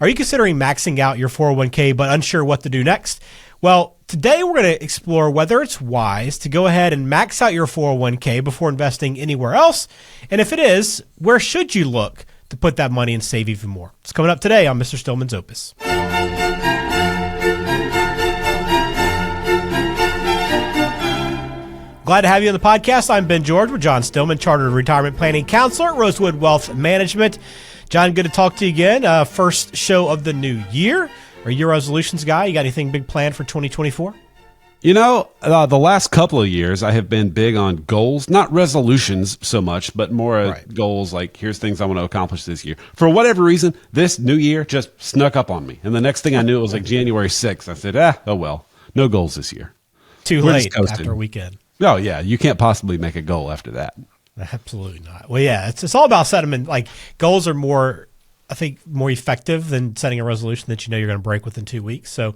Are you considering maxing out your 401k but unsure what to do next? Well, today we're going to explore whether it's wise to go ahead and max out your 401k before investing anywhere else. And if it is, where should you look to put that money and save even more? It's coming up today on Mr. Stillman's Opus. Glad to have you on the podcast. I'm Ben George with John Stillman, Chartered Retirement Planning Counselor at Rosewood Wealth Management. John, good to talk to you again. First show of the new year. Are you a resolutions guy? You got anything big planned for 2024? You know, the last couple of years, I have been big on goals, not resolutions so much, but more goals like, here's things I want to accomplish this year. For whatever reason, this new year just snuck up on me. And the next thing I knew, it was like January 6th. I said, oh well, no goals this year. Too late after a weekend. Oh, yeah. You can't possibly make a goal after that. Absolutely not. Well, yeah, it's all about setting them. Like, goals are more, I think, more effective than setting a resolution that you know you're going to break within 2 weeks. So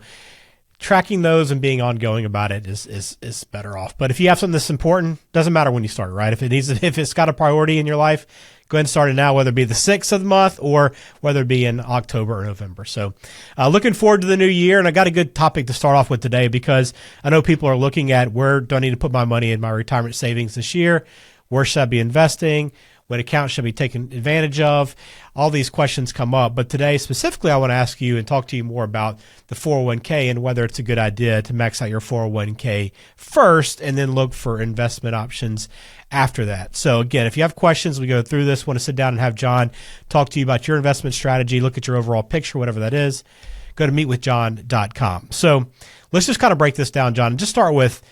tracking those and being ongoing about it is better off. But if you have something that's important, doesn't matter when you start, right? If it's got a priority in your life, go ahead and start it now, whether it be the 6th of the month or whether it be in October or November. So looking forward to the new year. And I got a good topic to start off with today because I know people are looking at where do I need to put my money in my retirement savings this year? Where should I be investing? What account should I be taking advantage of? All these questions come up. But today, specifically, I want to ask you and talk to you more about the 401k and whether it's a good idea to max out your 401k first and then look for investment options after that. So again, if you have questions, we go through this, want to sit down and have John talk to you about your investment strategy, look at your overall picture, whatever that is, go to meetwithjohn.com. So let's just kind of break this down, John. Just start with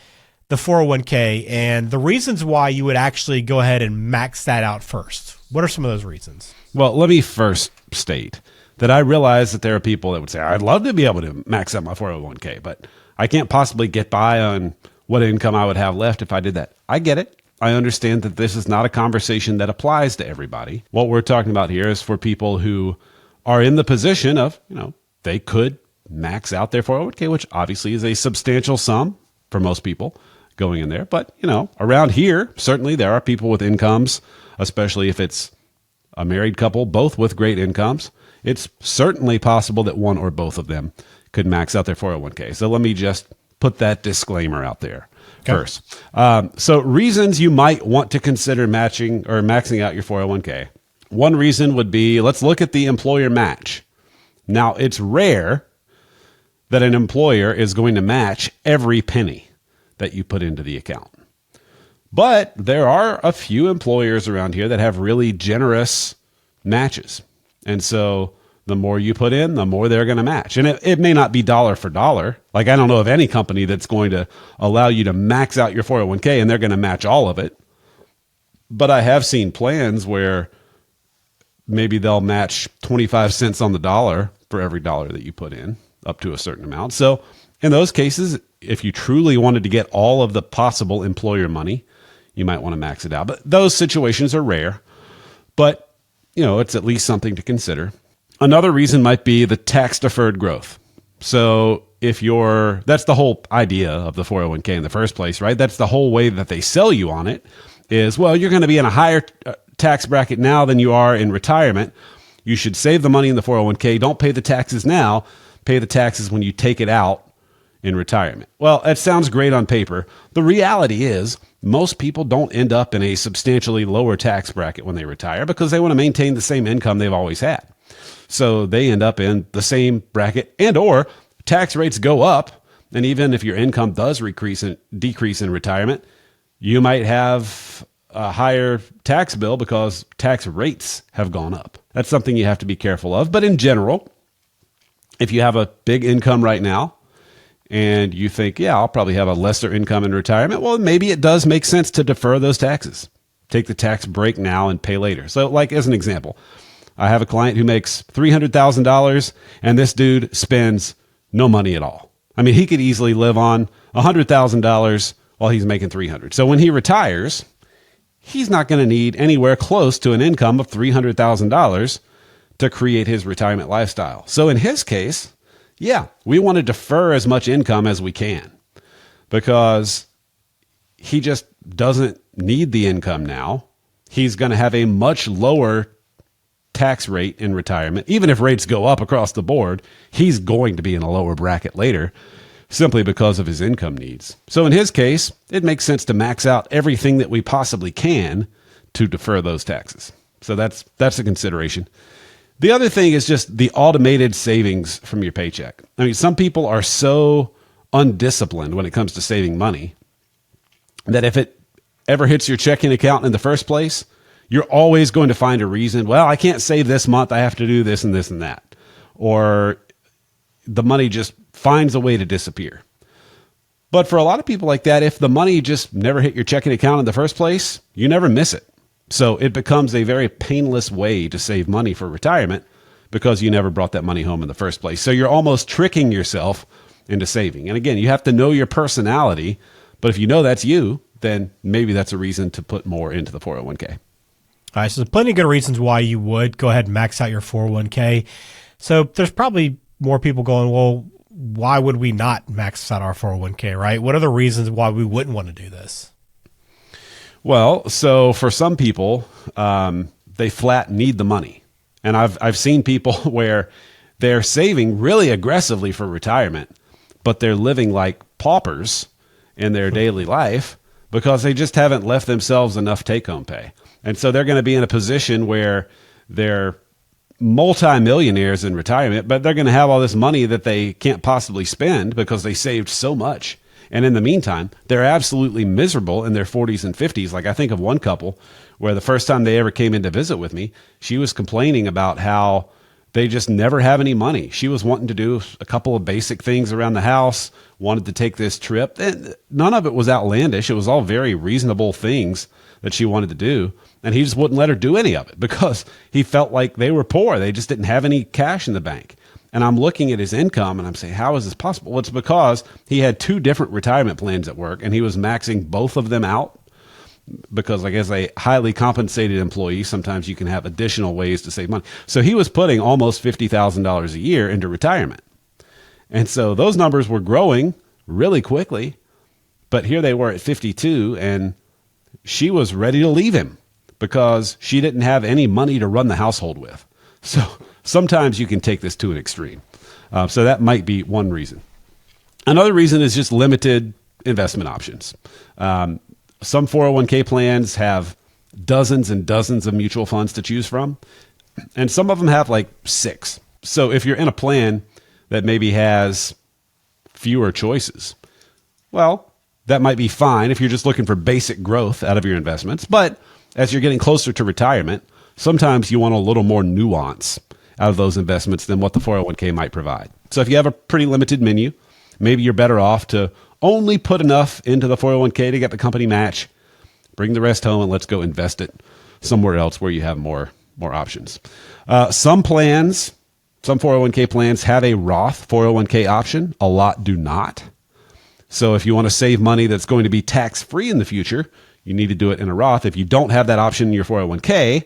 the 401k and the reasons why you would actually go ahead and max that out first. What are some of those reasons? Well, let me first state that I realize that there are people that would say, I'd love to be able to max out my 401k, but I can't possibly get by on what income I would have left if I did that. I get it. I understand that this is not a conversation that applies to everybody. What we're talking about here is for people who are in the position of, they could max out their 401k, which obviously is a substantial sum for most people going in there. But, around here, certainly there are people with incomes, especially if it's a married couple, both with great incomes. It's certainly possible that one or both of them could max out their 401k. So let me just put that disclaimer out there first. So reasons you might want to consider matching or maxing out your 401k. One reason would be, let's look at the employer match. Now, it's rare that an employer is going to match every penny that you put into the account. But there are a few employers around here that have really generous matches. And so the more you put in, the more they're going to match. And it may not be dollar for dollar. Like, I don't know of any company that's going to allow you to max out your 401k and they're going to match all of it. But I have seen plans where maybe they'll match 25 cents on the dollar for every dollar that you put in up to a certain amount. So in those cases, if you truly wanted to get all of the possible employer money, you might want to max it out. But those situations are rare, but it's at least something to consider. Another reason might be the tax deferred growth. So that's the whole idea of the 401k in the first place, right? That's the whole way that they sell you on it is, well, you're going to be in a higher tax bracket now than you are in retirement. You should save the money in the 401k. Don't pay the taxes now. Pay the taxes when you take it out in retirement. Well, that sounds great on paper. The reality is most people don't end up in a substantially lower tax bracket when they retire because they want to maintain the same income they've always had. So they end up in the same bracket and or tax rates go up. And even if your income does decrease in retirement, you might have a higher tax bill because tax rates have gone up. That's something you have to be careful of. But in general, if you have a big income right now, and you think, I'll probably have a lesser income in retirement, well, maybe it does make sense to defer those taxes. Take the tax break now and pay later. So like as an example, I have a client who makes $300,000 and this dude spends no money at all. I mean, he could easily live on $100,000 while he's making $300,000. So when he retires, he's not going to need anywhere close to an income of $300,000 to create his retirement lifestyle. So in his case, we want to defer as much income as we can because he just doesn't need the income now. He's going to have a much lower tax rate in retirement. Even if rates go up across the board, he's going to be in a lower bracket later simply because of his income needs. So in his case, it makes sense to max out everything that we possibly can to defer those taxes. So that's a consideration. The other thing is just the automated savings from your paycheck. I mean, some people are so undisciplined when it comes to saving money that if it ever hits your checking account in the first place, you're always going to find a reason. Well, I can't save this month. I have to do this and this and that. Or the money just finds a way to disappear. But for a lot of people like that, if the money just never hit your checking account in the first place, you never miss it. So it becomes a very painless way to save money for retirement because you never brought that money home in the first place. So you're almost tricking yourself into saving. And again, you have to know your personality. But if you know that's you, then maybe that's a reason to put more into the 401k. All right, so there's plenty of good reasons why you would go ahead and max out your 401k. So there's probably more people going, well, why would we not max out our 401k, right? What are the reasons why we wouldn't want to do this? Well, so for some people, they flat need the money. And I've seen people where they're saving really aggressively for retirement, but they're living like paupers in their daily life because they just haven't left themselves enough take-home pay. And so they're going to be in a position where they're multimillionaires in retirement, but they're going to have all this money that they can't possibly spend because they saved so much. And in the meantime, they're absolutely miserable in their 40s and 50s. Like I think of one couple where the first time they ever came in to visit with me, she was complaining about how they just never have any money. She was wanting to do a couple of basic things around the house, wanted to take this trip. And none of it was outlandish. It was all very reasonable things that she wanted to do. And he just wouldn't let her do any of it because he felt like they were poor. They just didn't have any cash in the bank. And I'm looking at his income and I'm saying, how is this possible? Well, it's because he had two different retirement plans at work and he was maxing both of them out because, like, as a highly compensated employee, sometimes you can have additional ways to save money. So he was putting almost $50,000 a year into retirement. And so those numbers were growing really quickly, but here they were at 52 and she was ready to leave him because she didn't have any money to run the household with. So sometimes you can take this to an extreme. So that might be one reason. Another reason is just limited investment options. Some 401k plans have dozens and dozens of mutual funds to choose from, and some of them have like 6. So if you're in a plan that maybe has fewer choices, well, that might be fine if you're just looking for basic growth out of your investments. But as you're getting closer to retirement, sometimes you want a little more nuance out of those investments than what the 401k might provide. So if you have a pretty limited menu, maybe you're better off to only put enough into the 401k to get the company match, bring the rest home, and let's go invest it somewhere else where you have more options. Some 401k plans have a Roth 401k option. A lot do not. So if you want to save money that's going to be tax-free in the future, you need to do it in a Roth. If you don't have that option in your 401k,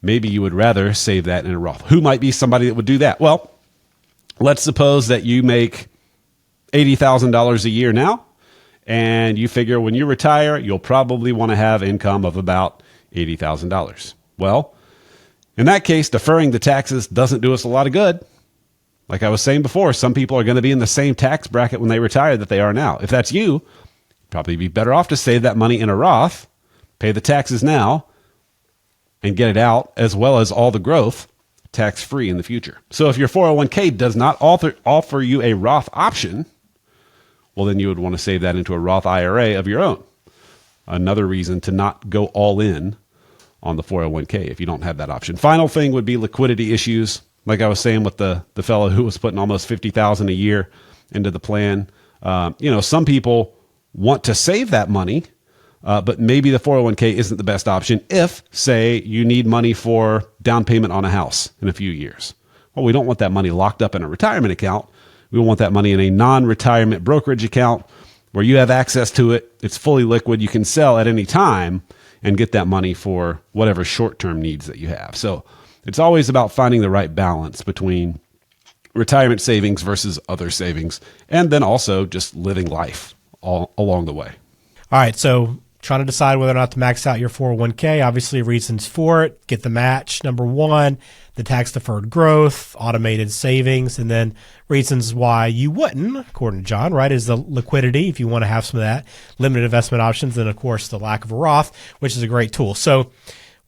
maybe you would rather save that in a Roth. Who might be somebody that would do that? Well, let's suppose that you make $80,000 a year now, and you figure when you retire, you'll probably want to have income of about $80,000. Well, in that case, deferring the taxes doesn't do us a lot of good. Like I was saying before, some people are going to be in the same tax bracket when they retire that they are now. If that's you, probably be better off to save that money in a Roth, pay the taxes now, and get it out, as well as all the growth, tax-free in the future. So if your 401k does not offer you a Roth option, well, then you would want to save that into a Roth IRA of your own. Another reason to not go all in on the 401k if you don't have that option. Final thing would be liquidity issues. Like I was saying with the fellow who was putting almost $50,000 a year into the plan. Some people want to save that money, but maybe the 401k isn't the best option if, say, you need money for down payment on a house in a few years. Well, we don't want that money locked up in a retirement account. We want that money in a non-retirement brokerage account where you have access to it. It's fully liquid. You can sell at any time and get that money for whatever short-term needs that you have. So it's always about finding the right balance between retirement savings versus other savings, and then also just living life all along the way. All right, so trying to decide whether or not to max out your 401k. Obviously, reasons for it: get the match, number one, the tax deferred growth, automated savings, and then reasons why you wouldn't, according to John, right, is the liquidity, if you want to have some of that, limited investment options, and of course the lack of a Roth, which is a great tool. So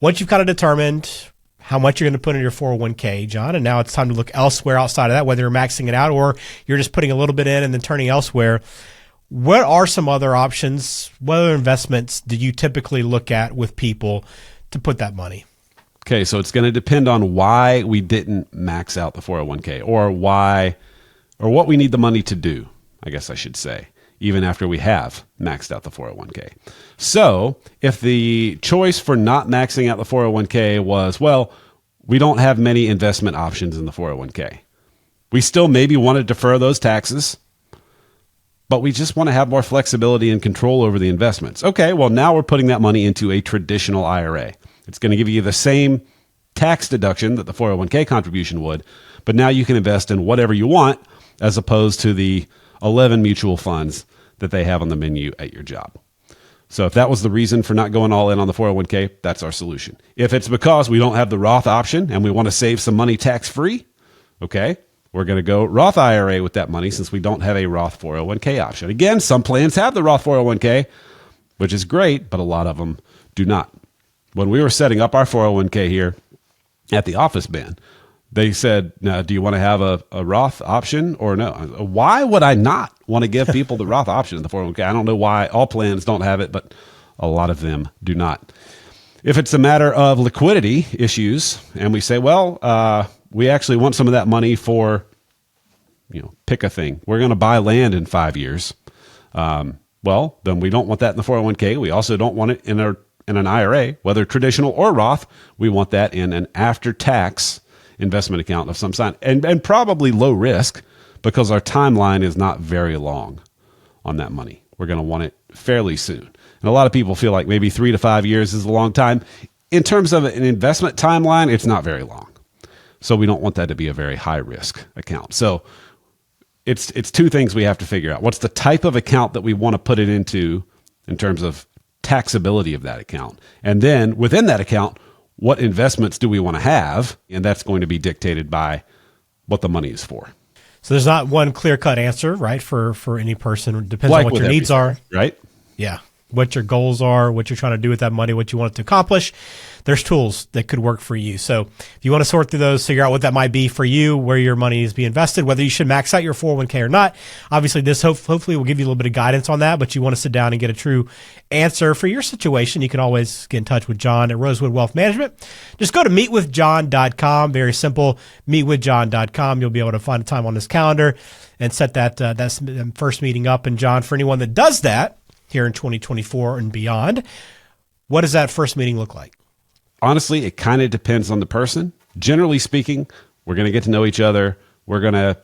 once you've kind of determined how much you're going to put in your 401k, John, and now it's time to look elsewhere outside of that, whether you're maxing it out or you're just putting a little bit in and then turning elsewhere. What are some other options? What other investments do you typically look at with people to put that money? Okay, so it's going to depend on why we didn't max out the 401k or what we need the money to do, I guess I should say, even after we have maxed out the 401k. So if the choice for not maxing out the 401k was, well, we don't have many investment options in the 401k. We still maybe want to defer those taxes, but we just want to have more flexibility and control over the investments. Okay, well, now we're putting that money into a traditional IRA. It's going to give you the same tax deduction that the 401k contribution would, but now you can invest in whatever you want as opposed to the 11 mutual funds that they have on the menu at your job. So if that was the reason for not going all in on the 401k, that's our solution. If it's because we don't have the Roth option and we want to save some money tax-free, okay, we're going to go Roth IRA with that money since we don't have a Roth 401k option. Again, some plans have the Roth 401k, which is great, but a lot of them do not. When we were setting up our 401k here at the office, Ben, they said, now, do you want to have a Roth option or no? Why would I not want to give people the Roth option in the 401k? I don't know why all plans don't have it, but a lot of them do not. If it's a matter of liquidity issues and we say, well, we actually want some of that money for, pick a thing. We're going to buy land in 5 years. Well, then we don't want that in the 401k. We also don't want it in an IRA, whether traditional or Roth. We want that in an after-tax investment account of some kind, and probably low risk because our timeline is not very long on that money. We're going to want it fairly soon. And a lot of people feel like maybe 3 to 5 years is a long time. In terms of an investment timeline, it's not very long. So we don't want that to be a very high risk account. So it's two things we have to figure out. What's the type of account that we want to put it into in terms of taxability of that account? And then within that account, what investments do we want to have? And that's going to be dictated by what the money is for. So there's not one clear-cut answer, right, for any person. It depends like on what your needs are. Right? Yeah. What your goals are, what you're trying to do with that money, what you want it to accomplish. There's tools that could work for you. So if you want to sort through those, figure out what that might be for you, where your money is being invested, whether you should max out your 401k or not. Obviously, this hopefully will give you a little bit of guidance on that, but you want to sit down and get a true answer for your situation. You can always get in touch with John at Rosewood Wealth Management. Just go to meetwithjohn.com. Very simple, meetwithjohn.com. You'll be able to find a time on this calendar and set that first meeting up. And John, for anyone that does that here in 2024 and beyond, what does that first meeting look like? Honestly, it kind of depends on the person. Generally speaking, we're going to get to know each other. We're going to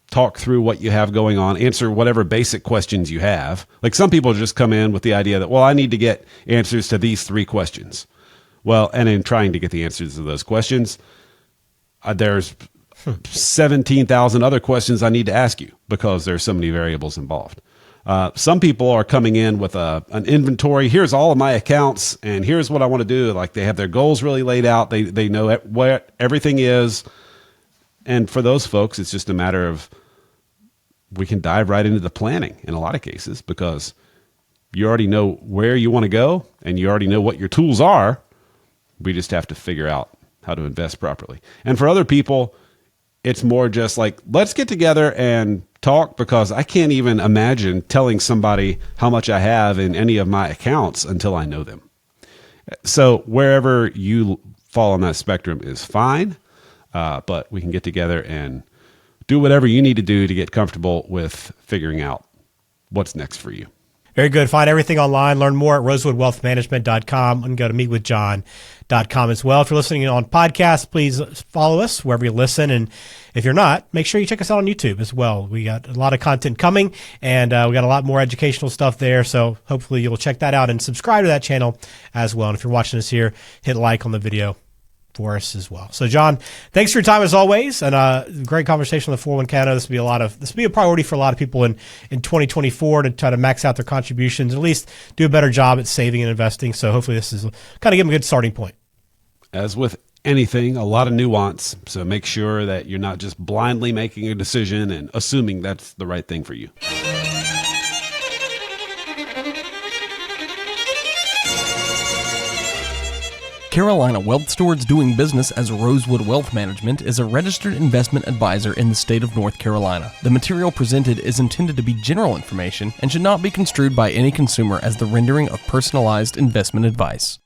talk through what you have going on, answer whatever basic questions you have. Like some people just come in with the idea that, well, I need to get answers to these 3 questions. Well, and in trying to get the answers to those questions, there's 17,000 other questions I need to ask you because there's so many variables involved. Some people are coming in with an inventory. Here's all of my accounts, and here's what I want to do. Like they have their goals really laid out. They know what everything is. And for those folks, it's just a matter of we can dive right into the planning in a lot of cases because you already know where you want to go and you already know what your tools are. We just have to figure out how to invest properly. And for other people, it's more just like, let's get together and talk because I can't even imagine telling somebody how much I have in any of my accounts until I know them. So wherever you fall on that spectrum is fine, but we can get together and do whatever you need to do to get comfortable with figuring out what's next for you. Very good. Find everything online. Learn more at rosewoodwealthmanagement.com and go to meetwithjohn.com as well. If you're listening on podcasts, please follow us wherever you listen. And if you're not, make sure you check us out on YouTube as well. We got a lot of content coming and we got a lot more educational stuff there. So hopefully you'll check that out and subscribe to that channel as well. And if you're watching us here, hit like on the video for us as well. So, John, thanks for your time as always, and great conversation on the 401k. I know this will be a priority for a lot of people in 2024 to try to max out their contributions, at least do a better job at saving and investing. So hopefully this is kind of give them a good starting point. As with anything, a lot of nuance. So make sure that you're not just blindly making a decision and assuming that's the right thing for you. Carolina Wealth Stewards doing business as Rosewood Wealth Management is a registered investment advisor in the state of North Carolina. The material presented is intended to be general information and should not be construed by any consumer as the rendering of personalized investment advice.